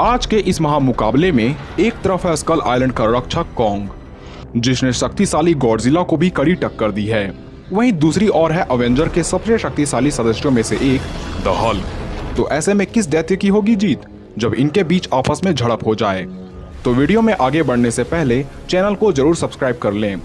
आज के इस महामुकाबले में एक तरफ है स्कल आइलैंड का रक्षक कॉन्ग, जिसने शक्तिशाली गॉडजिला को भी कड़ी टक्कर दी है। वहीं दूसरी ओर है अवेंजर के सबसे शक्तिशाली सदस्यों में से एक द हल्क। तो ऐसे में किस दैत्य की होगी जीत जब इनके बीच आपस में झड़प हो जाए? तो वीडियो में आगे बढ़ने से पहले चैनल को जरूर सब्सक्राइब कर लें।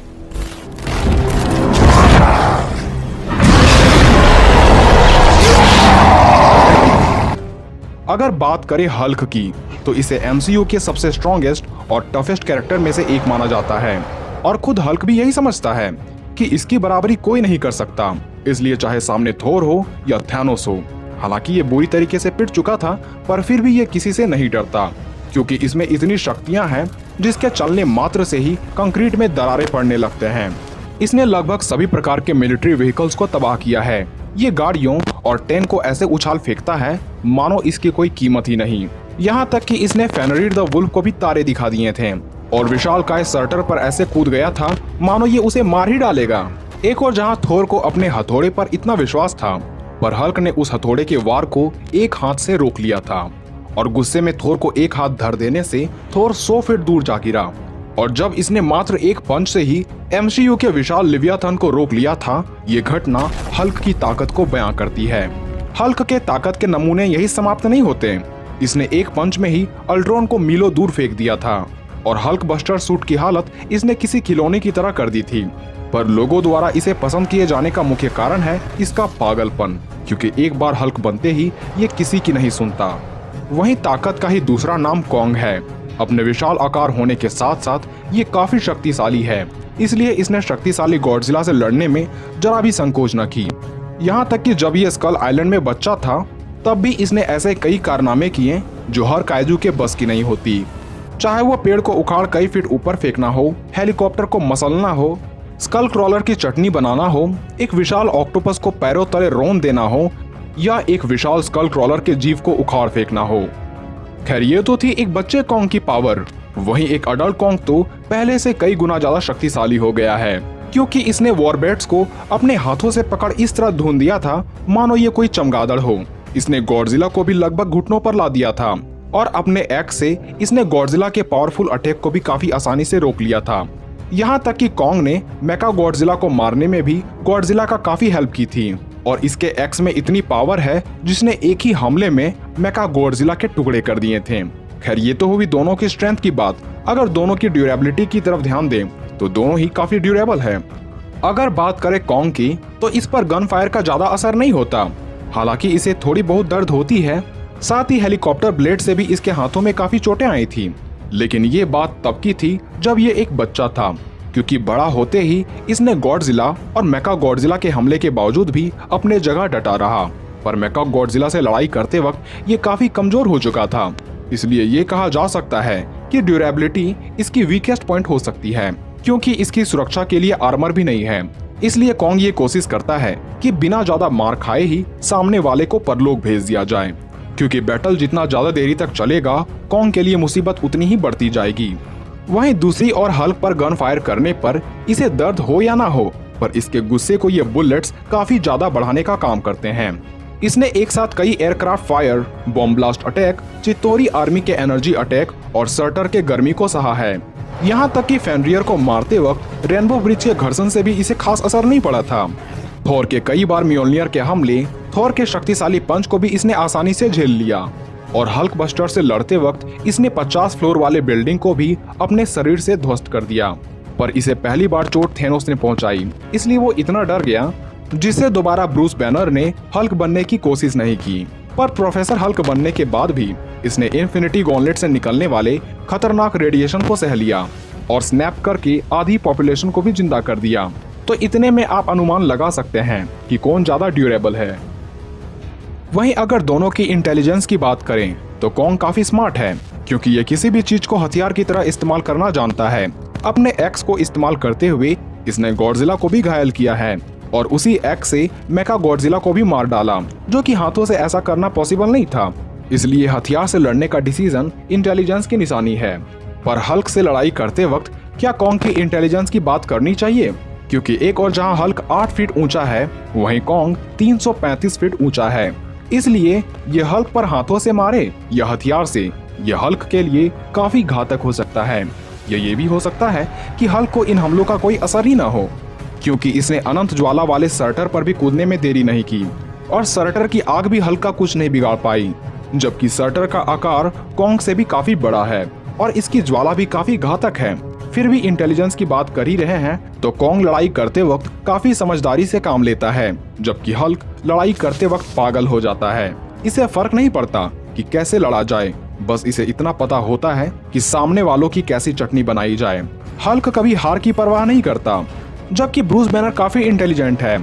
अगर बात करें हल्क की तो इसे एमसीयू के सबसे स्ट्रॉन्गेस्ट और टफेस्ट कैरेक्टर में से एक माना जाता है और खुद हल्क भी यही समझता है कि इसकी बराबरी कोई नहीं कर सकता, इसलिए चाहे सामने थोर हो या थैनोस हो। हालांकि ये बुरी तरीके से पिट चुका था पर फिर भी ये किसी से नहीं डरता, क्योंकि इसमें इतनी शक्तियां हैं जिसके चलने मात्र से ही कंक्रीट में दरारें पड़ने लगते हैं। इसने लगभग सभी प्रकार के मिलिट्री व्हीकल्स को तबाह किया है। ये गाड़ियों और टैंक को ऐसे उछाल फेंकता है मानो इसकी कोई कीमत ही नहीं। यहाँ तक कि इसने फेनरिर द वुल्फ को भी तारे दिखा दिए थे और विशालकाय सर्टर पर ऐसे कूद गया था मानो ये उसे मार ही डालेगा। एक और जहाँ थोर को अपने हथौड़े पर इतना विश्वास था, पर हल्क ने उस हथौड़े के वार को एक हाथ से रोक लिया था और गुस्से में थोर को एक हाथ धर देने से थोर 100 फीट दूर जा गिरा। और जब इसने मात्र एक पंच से ही एमसीयू के विशाल लिवियाथन को रोक लिया था, ये घटना हल्क की ताकत को बयां करती है। हल्क के ताकत के नमूने यही समाप्त नहीं होते। इसने एक पंच में ही अल्ट्रॉन को मीलों दूर फेंक दिया था और हल्क बस्टर सूट की हालत इसने किसी खिलौने की तरह कर दी थी। पर लोगों द्वारा इसे पसंद किए जाने का मुख्य कारण है इसका पागलपन, क्योंकि एक बार हल्क बनते ही ये किसी की नहीं सुनता। वहीं ताकत का ही दूसरा नाम कॉन्ग है। अपने विशाल आकार होने के साथ साथ ये काफी शक्तिशाली है, इसलिए इसने शक्तिशाली गॉडजिला से लड़ने में जरा भी संकोच न की। यहाँ तक कि जब ये स्कल आइलैंड में बच्चा था तब भी इसने ऐसे कई कारनामे किए जो हर काइजू के बस की नहीं होती। चाहे वो पेड़ को उखाड़ कई फीट ऊपर फेंकना हो, हेलीकॉप्टर को मसलना हो, स्कल क्रॉलर की चटनी बनाना हो, एक विशाल ऑक्टोपस को पैरों तले रौंद देना हो या एक विशाल स्कल क्रॉलर के जीव को उखाड़ फेंकना हो। खैर ये तो थी एक बच्चे कॉन्ग की पावर। वहीं एक अडल्ट कॉन्ग तो पहले से कई गुना ज्यादा शक्तिशाली हो गया है, क्योंकि इसने वॉरबैट्स को अपने हाथों से पकड़ इस तरह धून दिया था मानो ये कोई चमगादड़ हो। इसने गॉडजिला को भी लगभग घुटनों पर ला दिया था और अपने एक्स से इसने गॉडजिला के पावरफुल अटैक को भी काफी आसानी से रोक लिया था। यहाँ तक कि कॉन्ग ने मेका गॉडजिला को मारने में भी गॉडजिला का काफी हेल्प की थी और इसके एक्स में इतनी पावर है जिसने एक ही हमले में मेका गॉडजिला के टुकड़े कर दिए थे। खैर ये तो हुई दोनों की स्ट्रेंथ की बात। अगर दोनों की ड्यूरेबिलिटी की तरफ ध्यान दें तो दोनों ही काफी ड्यूरेबल है। अगर बात करें कॉन्ग की तो इस पर गन फायर का ज्यादा असर नहीं होता, हालांकि इसे थोड़ी बहुत दर्द होती है। साथ ही हेलीकॉप्टर ब्लेड से भी इसके हाथों में काफी चोटें आई थी। लेकिन ये बात तब की थी जब ये एक बच्चा था, क्योंकि बड़ा होते ही इसने गॉडजिला और मेका गॉडजिला के हमले के बावजूद भी अपने जगह डटा रहा। पर मेका गॉडजिला से लड़ाई करते वक्त ये काफी कमजोर हो चुका था, इसलिए ये कहा जा सकता है कि ड्यूरेबिलिटी इसकी वीकेस्ट पॉइंट हो सकती है, क्योंकि इसकी सुरक्षा के लिए आर्मर भी नहीं है। इसलिए कॉन्ग ये कोशिश करता है कि बिना ज्यादा मार खाए ही सामने वाले को परलोक भेज दिया जाए, क्योंकि बैटल जितना ज्यादा देरी तक चलेगा कॉन्ग के लिए मुसीबत उतनी ही बढ़ती जाएगी। वहीं दूसरी ओर हल्क पर गन फायर करने पर इसे दर्द हो या ना हो, पर इसके गुस्से को ये बुलेट्स काफी ज्यादा बढ़ाने का काम करते हैं। इसने एक साथ कई aircraft fire, bomb blast attack, Chitauri army के एनर्जी अटैक और सर्टर के गर्मी को सहा है। यहाँ तक कि फेनरियर को मारते वक्त रेनबो ब्रिज के घर्षण से भी इसे खास असर नहीं पड़ा था। थोर के कई बार म्योल्नियर के हमले, थोर के शक्तिशाली पंच को भी इसने आसानी से झेल लिया और हल्क बस्टर से लड़ते वक्त इसने 50 फ्लोर वाले बिल्डिंग को भी अपने शरीर से ध्वस्त कर दिया। पर इसे पहली बार चोट थेनोस ने पहुंचाई, इसलिए वो इतना डर गया जिससे दोबारा ब्रूस बैनर ने हल्क बनने की कोशिश नहीं की। पर प्रोफेसर हल्क बनने के बाद भी इसने इन्फिनिटी गॉन्टलेट से निकलने वाले खतरनाक रेडिएशन को सह लिया और स्नैप करके आधी पॉपुलेशन को भी जिंदा कर दिया। तो इतने में आप अनुमान लगा सकते हैं कि कौन ज्यादा ड्यूरेबल है। वहीं अगर दोनों की इंटेलिजेंस की बात करें तो कॉन्ग काफी स्मार्ट है, क्योंकि ये किसी भी चीज को हथियार की तरह इस्तेमाल करना जानता है। अपने एक्स को इस्तेमाल करते हुए इसने गॉडजिला को भी घायल किया है और उसी एक्स से मेका गॉडजिला को भी मार डाला, जो कि हाथों से ऐसा करना पॉसिबल नहीं था। इसलिए हथियार से लड़ने का डिसीजन इंटेलिजेंस की निशानी है। पर हल्क से लड़ाई करते वक्त क्या कॉन्ग की इंटेलिजेंस की बात करनी चाहिए? क्योंकि एक और जहां हल्क 8 फीट ऊंचा है, वहीं कॉन्ग 335 फीट ऊंचा है। इसलिए ये हल्क पर हाथों से मारे या हथियार से, यह हल्क के लिए काफी घातक हो सकता है। ये भी हो सकता है कि हल्क को इन हमलों का कोई असर ही ना हो, क्योंकि इसने अनंत ज्वाला वाले सर्टर पर भी कूदने में देरी नहीं की और सर्टर की आग भी हल्क का कुछ नहीं बिगाड़ पाई। जबकि सर्टर का आकार कॉन्ग से भी काफी बड़ा है और इसकी ज्वाला भी काफी घातक है। फिर भी इंटेलिजेंस की बात कर ही रहे हैं तो कॉन्ग लड़ाई करते वक्त काफी समझदारी से काम लेता है, जबकि हल्क लड़ाई करते वक्त पागल हो जाता है। इसे फर्क नहीं पड़ता कि कैसे लड़ा जाए, बस इसे इतना पता होता है कि सामने वालों की कैसी चटनी बनाई जाए। हल्क कभी हार की परवाह नहीं करता, जबकि ब्रूस बैनर काफी इंटेलिजेंट है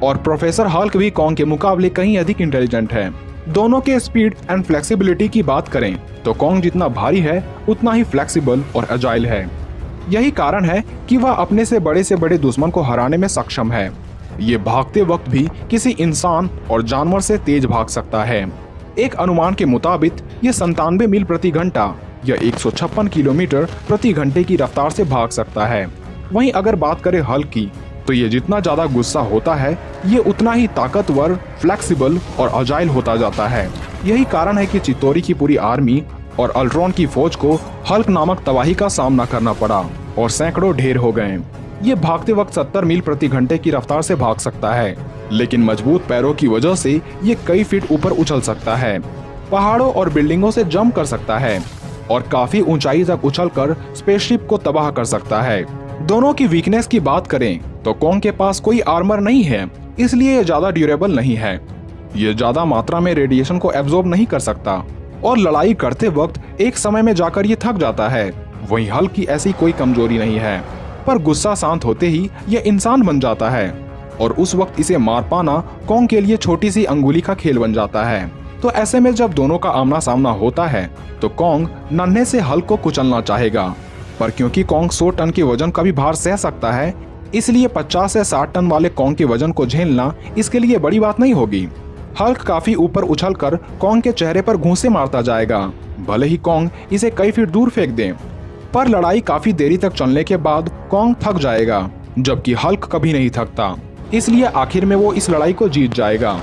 और प्रोफेसर हल्क भी कॉन्ग के मुकाबले कहीं अधिक इंटेलिजेंट है। दोनों के स्पीड एंड फ्लेक्सिबिलिटी की बात करें तो कॉन्ग जितना भारी है उतना ही फ्लेक्सिबल और अजाइल है। यही कारण है कि वह अपने से बड़े दुश्मन को हराने में सक्षम है। ये भागते वक्त भी किसी इंसान और जानवर से तेज भाग सकता है। एक अनुमान के मुताबिक ये 97 मील प्रति घंटा या 156 किलोमीटर प्रति घंटे की रफ्तार से भाग सकता है। वहीं अगर बात करें हल्क की तो ये जितना ज्यादा गुस्सा होता है ये उतना ही ताकतवर, फ्लेक्सिबल और अजाइल होता जाता है। यही कारण है कि चित्तौरी की पूरी आर्मी और अल्ट्रॉन की फौज को हल्क नामक तबाही का सामना करना पड़ा और सैकड़ों ढेर हो गए। ये भागते वक्त 70 मील प्रति घंटे की रफ्तार से भाग सकता है, लेकिन मजबूत पैरों की वजह से ये कई फीट ऊपर उछल सकता है, पहाड़ों और बिल्डिंगों से जंप कर सकता है और काफी ऊंचाई तक उछलकर स्पेसशिप को तबाह कर सकता है। दोनों की वीकनेस की बात करें तो कॉन्ग के पास कोई आर्मर नहीं है, इसलिए ये ज्यादा ड्यूरेबल नहीं है। ये ज्यादा मात्रा में रेडिएशन को एब्जॉर्ब नहीं कर सकता और लड़ाई करते वक्त एक समय में जाकर ये थक जाता है। वहीं हल्क की ऐसी कोई कमजोरी नहीं है, पर गुस्सा शांत होते ही ये इंसान बन जाता है और उस वक्त इसे मार पाना कॉन्ग के लिए छोटी सी अंगुली का खेल बन जाता है। तो ऐसे में जब दोनों का आमना सामना होता है तो कॉन्ग नन्हे से हल्क को कुचलना चाहेगा, पर क्योंकि कॉन्ग 100 टन के वजन का भी भार सह सकता है, इसलिए 50 से 60 टन वाले कॉन्ग के वजन को झेलना इसके लिए बड़ी बात नहीं होगी। हल्क काफी ऊपर उछलकर कॉन्ग के चेहरे पर घूंसे मारता जाएगा, भले ही कॉन्ग इसे कई फीट दूर फेंक दे। पर लड़ाई काफी देरी तक चलने के बाद कॉन्ग थक जाएगा, जबकि हल्क कभी नहीं थकता, इसलिए आखिर में वो इस लड़ाई को जीत जाएगा।